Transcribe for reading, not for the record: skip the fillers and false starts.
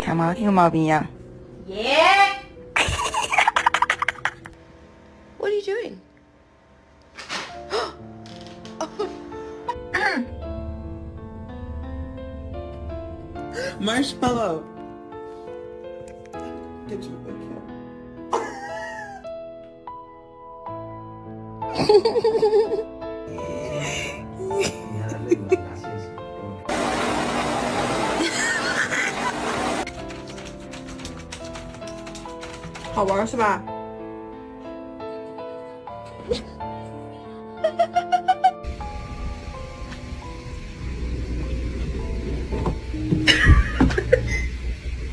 看嘛，跟个毛病一样。Yeah. What are you doing? Marshmallow. Get you a kill. 好玩是吧？